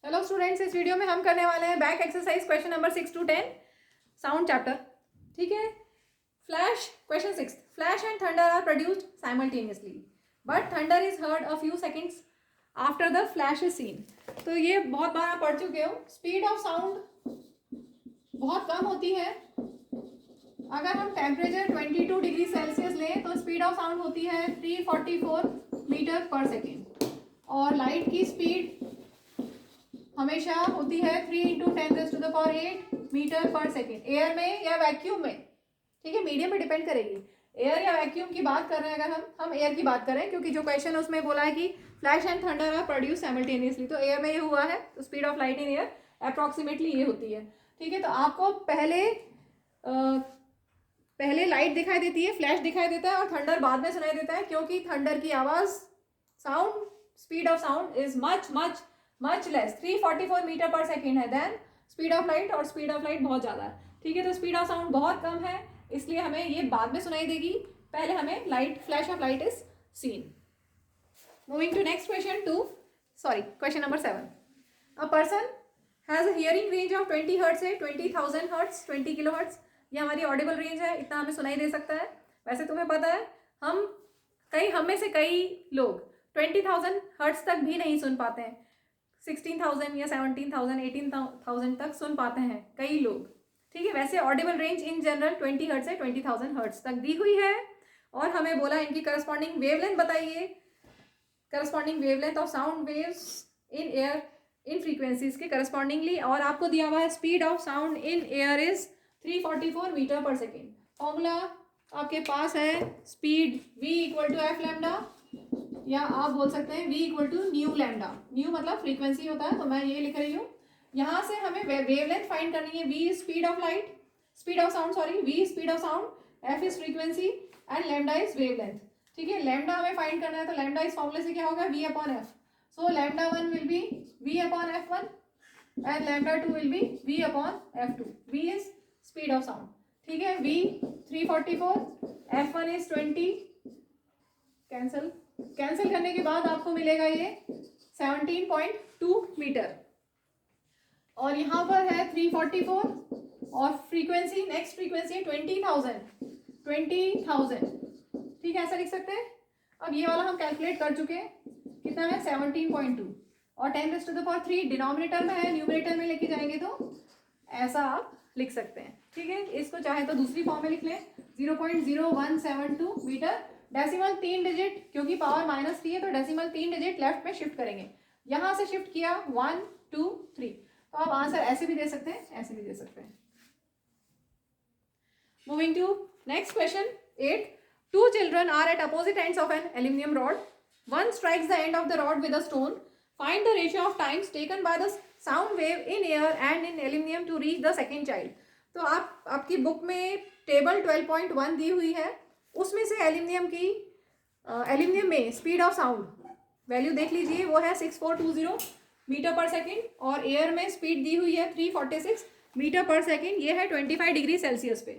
Hello students, इस video में हम करने वाले हैं back exercise question number 6 to 10 sound chapter. ठीक है। Flash question 6, flash and thunder are produced simultaneously but thunder is heard a few seconds after the flash is seen. तो ये बहुत बार आप पढ़ चुके हो। स्पीड ऑफ साउंड बहुत कम होती है। अगर हम टेम्परेचर 22 डिग्री सेल्सियस लें तो स्पीड ऑफ साउंड होती है 344 मीटर पर सेकेंड, और लाइट की स्पीड हमेशा होती है 3 into 10⁸ metre per second. Air में या वैक्यूम में, ठीक है, मीडियम पे डिपेंड करेगी। एयर या वैक्यूम की बात कर रहे हैं, अगर हम एयर की बात करें, क्योंकि जो क्वेश्चन उसमें बोला है कि flash and thunder are produce simultaneously, तो एयर में ये हुआ है, तो speed of light in air approximately ये होती है। ठीक है, तो आपको पहले लाइट दिखाई देती है, फ्लैश दिखाई देता है, और थंडर बाद में सुनाई देता है, क्योंकि थंडर की आवाज sound speed of sound is much much much less, 344 meter per second है देन स्पीड ऑफ लाइट, और स्पीड ऑफ लाइट बहुत ज़्यादा है। ठीक है, तो स्पीड ऑफ साउंड बहुत कम है, इसलिए हमें ये बाद में सुनाई देगी, पहले हमें light, flash of light is seen. Moving to next question number 7। A person has a hearing range of 20 hertz से 20,000 हर्ट्ज, 20 किलो हर्ट्ज। ये हमारी ऑडिबल रेंज है, इतना हमें सुनाई दे सकता है। वैसे तुम्हें पता है, हम में से कई लोग 20,000 हर्ट्ज तक भी नहीं सुन पाते हैं। 16,000 या 17,000, 18,000 तक सुन पाते हैं कई लोग। ठीक है, वैसे Audible range in general 20 hertz से 20,000 हर्ट्ज तक दी हुई है, और हमें बोला इनकी करस्पॉन्डिंग वेवलेंथ बताइए, corresponding wavelength of sound waves in air in frequencies के करस्पॉन्डिंगली, और आपको दिया हुआ है speed of sound in air is 344 meter per second. Formula आपके पास है, speed v equal to F lambda, या आप बोल सकते हैं v equal to nu lambda. Nu मतलब फ्रीक्वेंसी होता है, तो मैं ये लिख रही हूँ। यहाँ से हमें वेवलेंथ फाइंड करनी है, v speed of light, speed of sound, sorry, v speed of sound, f is frequency and lambda is wavelength. ठीक है, लैम्डा हमें फाइंड करना है, तो लैम्डा इस फॉर्मूले से क्या होगा, v upon f। So lambda 1 will be v upon f1 and lambda 2 will be v upon f2। v is speed of sound. ठीक है, v 344, f1 इज 20, कैंसिल करने के बाद आपको मिलेगा ये 17.2 मीटर, और यहाँ पर है 344, और फ्रीक्वेंसी, नेक्स्ट फ्रीक्वेंसी है 20,000। ठीक है, ऐसा लिख सकते हैं। अब ये वाला हम कैलकुलेट कर चुके हैं, कितना है 17.2, और 10⁻³ डिनोमिनेटर में है, न्यूमरेटर में लेके जाएंगे तो ऐसा आप लिख सकते हैं। ठीक है, इसको चाहे तो दूसरी फॉर्म में लिख लें, 0.0172 मीटर। डेसिमल 3 डिजिट, क्योंकि पावर -3 है, तो डेसिमल 3 डिजिट लेफ्ट में शिफ्ट करेंगे। यहाँ से शिफ्ट किया 1 2 3, तो आप आंसर ऐसे भी दे सकते हैं, ऐसे भी दे सकते हैं। Moving to next question 8। 2 children are at opposite ends of an aluminum rod. One strikes the end of the rod with a stone. Find the ratio of times taken by the sound wave in air and in aluminum to reach the second child. तो आपकी book में table 12.1 दी हुई है, उसमें से aluminium में speed of sound value देख लीजिए, वो है 6420 मीटर पर सेकेंड, और एयर में स्पीड दी हुई है 346 मीटर पर सेकेंड। ये है 25 डिग्री सेल्सियस पे।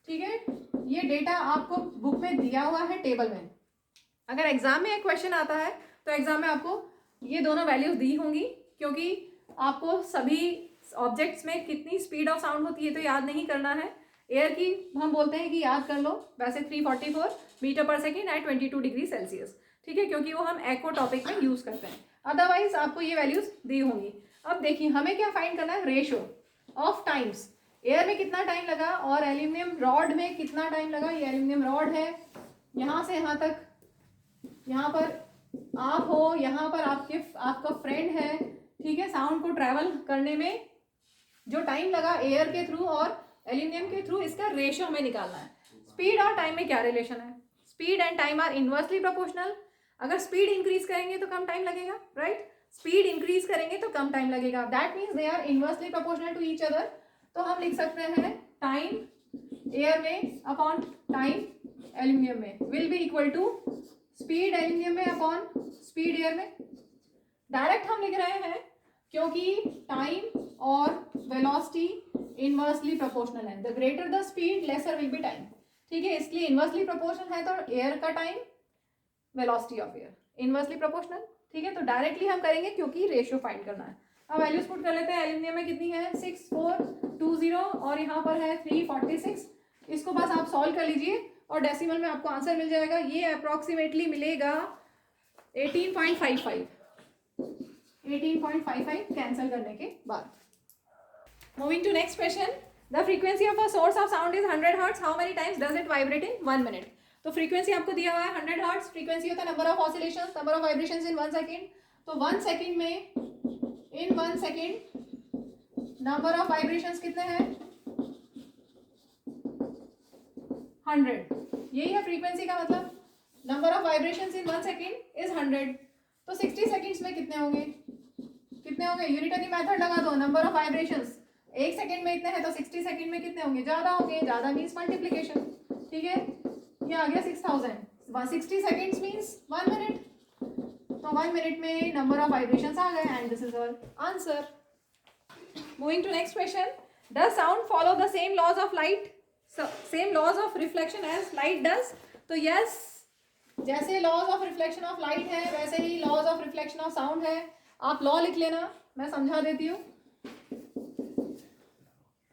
ठीक है, ये डेटा आपको बुक में दिया हुआ है टेबल में। अगर एग्जाम में एक क्वेश्चन आता है, तो एग्जाम में आपको ये दोनों वैल्यूज दी होंगी, क्योंकि आपको सभी ऑब्जेक्ट्स में कितनी स्पीड ऑफ साउंड होती है तो याद नहीं करना है। एयर की हम बोलते हैं कि याद कर लो, वैसे 344 meter per second eight 22 degree Celsius. ठीक है, क्योंकि वो हम एको टॉपिक में यूज करते हैं, अदरवाइज आपको ये वैल्यूज दी होंगी। अब देखिए, हमें क्या फाइंड करना है, रेशो ऑफ टाइम्स। एयर में कितना टाइम लगा और एल्यूमिनियम रॉड में कितना टाइम लगा। ये एल्यूमिनियम रॉड है, यहाँ से यहाँ तक, यहाँ पर आप हो, यहाँ पर आपका फ्रेंड है। ठीक है, साउंड को ट्रैवल करने में जो टाइम लगा एयर के थ्रू और एल्यूमिनियम के थ्रू, इसका रेशो हमें निकालना है। स्पीड और टाइम में क्या रिलेशन है, speed and time are inversely proportional. अगर स्पीड इंक्रीज करेंगे तो कम टाइम लगेगा, राइट, स्पीड इंक्रीज करेंगे तो कम टाइम लगेगा, that means they are inversely proportional to each other. तो हम लिख सकते हैं टाइम एयर में अपॉन टाइम एल्यूमिनियम में will be equal to speed aluminium में अपॉन स्पीड एयर में। डायरेक्ट हम लिख रहे हैं, क्योंकि टाइम और वेलोसिटी इनवर्सली प्रोपोर्शनल है। The greater the speed laser will be time. ठीक है, इसलिए इनवर्सली प्रोपोर्शनल है, तो एयर का time velocity of air inversely proportional. ठीक है, तो डायरेक्टली हम करेंगे, क्योंकि रेशियो फाइंड करना है। अब वैल्यूज पुट कर लेते हैं। एल्यूमिनियम में कितनी है 6420 और यहाँ पर है 346। इसको बस आप सॉल्व कर लीजिए और डेसिमल में आपको आंसर मिल जाएगा। ये अप्रॉक्सीमेटली मिलेगा 18.55 कैंसिल करने के बाद। Moving to next question, the frequency of a source of sound is 100 hertz, how many times does it vibrate in 1 minute. तो फ्रीक्वेंसी आपको दिया हुआ है 100 हर्ट्ज, फ्रीक्वेंसी होता है number of oscillations, number of vibrations in 1 second. तो 1 second में in 1 second number of vibrations कितने हैं 100। यही है फ्रीक्वेंसी का मतलब, number of vibrations in 1 second is 100। तो 60 सेकेंड्स में कितने होंगे यूनिटरी मेथड लगा दो, नंबर ऑफ वाइब्रेशंस 1 सेकेंड में इतने हैं तो 60 सेकेंड में कितने होंगे, ज्यादा होंगे, ज्यादा मीन्स मल्टीप्लीकेशन। ठीक है, ये आ गया 6000, 60 सेकेंड्स मीन्स 1 मिनट। तो 1 मिनट में नंबर ऑफ वाइब्रेशंस आ गए and this is our answer. Moving to next question, does sound follow the same laws of light, same laws of reflection as light does. तो yes, जैसे laws of reflection of light है वैसे ही laws of reflection of sound है। आप law लिख लेना, मैं समझा देती हूँ।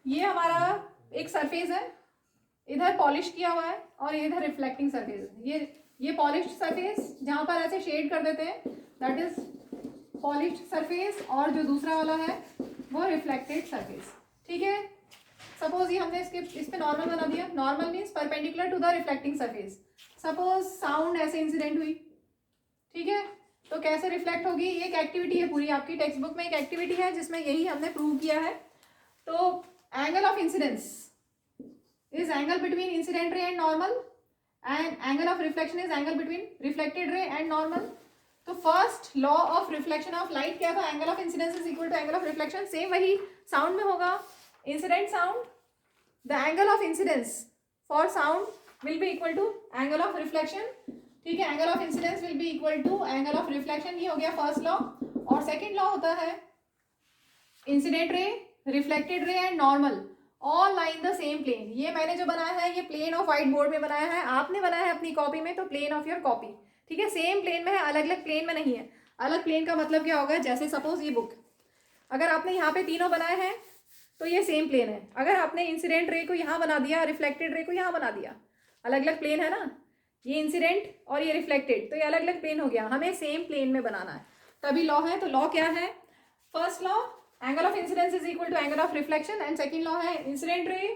ये हमारा एक सरफेस है, इधर पॉलिश किया हुआ है और इधर रिफ्लेक्टिंग सरफेस है। ये पॉलिश्ड सरफेस जहाँ पर ऐसे शेड कर देते हैं दैट इज पॉलिश्ड सरफेस, और जो दूसरा वाला है वो रिफ्लेक्टेड सरफेस। ठीक है, सपोज ये हमने इस पे नॉर्मल बना दिया। Normal means perpendicular to the reflecting surface. Suppose sound ऐसे इंसिडेंट हुई, ठीक है, तो कैसे रिफ्लेक्ट होगी, ये एक एक्टिविटी है पूरी आपकी टेक्स्ट बुक में, एक एक्टिविटी है जिसमें यही हमने प्रूव किया है। तो angle of incidence is angle between incident ray and normal, and angle of reflection is angle between reflected ray and normal. तो first law of reflection of light क्या था, angle of incidence is equal to angle of reflection. Same वही sound में होगा, incident sound, the angle of incidence for sound will be equal to angle of reflection. ठीक है, angle of incidence will be equal to angle of reflection, ये हो गया first law. और second law होता है incident ray, reflected ray and normal all lie in the same plane. ये मैंने जो बनाया है ये प्लेन ऑफ व्हाइट बोर्ड में बनाया है, आपने बनाया है अपनी कॉपी में तो प्लेन ऑफ योर कॉपी। ठीक है, सेम प्लेन में है, अलग अलग प्लेन में नहीं है। अलग प्लेन का मतलब क्या होगा, जैसे सपोज ये बुक, अगर आपने यहाँ पे तीनों बनाए हैं तो ये सेम प्लेन है। अगर आपने इंसिडेंट रे को यहाँ बना दिया, रिफ्लेक्टेड रे को यहाँ बना दिया, अलग अलग प्लेन है ना, ये इंसिडेंट और ये रिफ्लेक्टेड, तो ये अलग अलग प्लेन हो गया। हमें सेम प्लेन में बनाना है, तभी लॉ है। तो लॉ क्या है, first law angle of incidence is equal to angle of reflection, and second law है incident ray,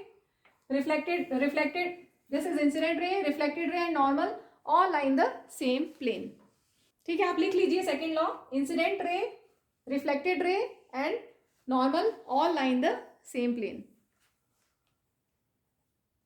reflected, this is incident ray, reflected ray and normal all lie in the same plane. ठीक है, आप लिख लीजिए second law, incident ray, reflected ray and normal all lie in the same plane.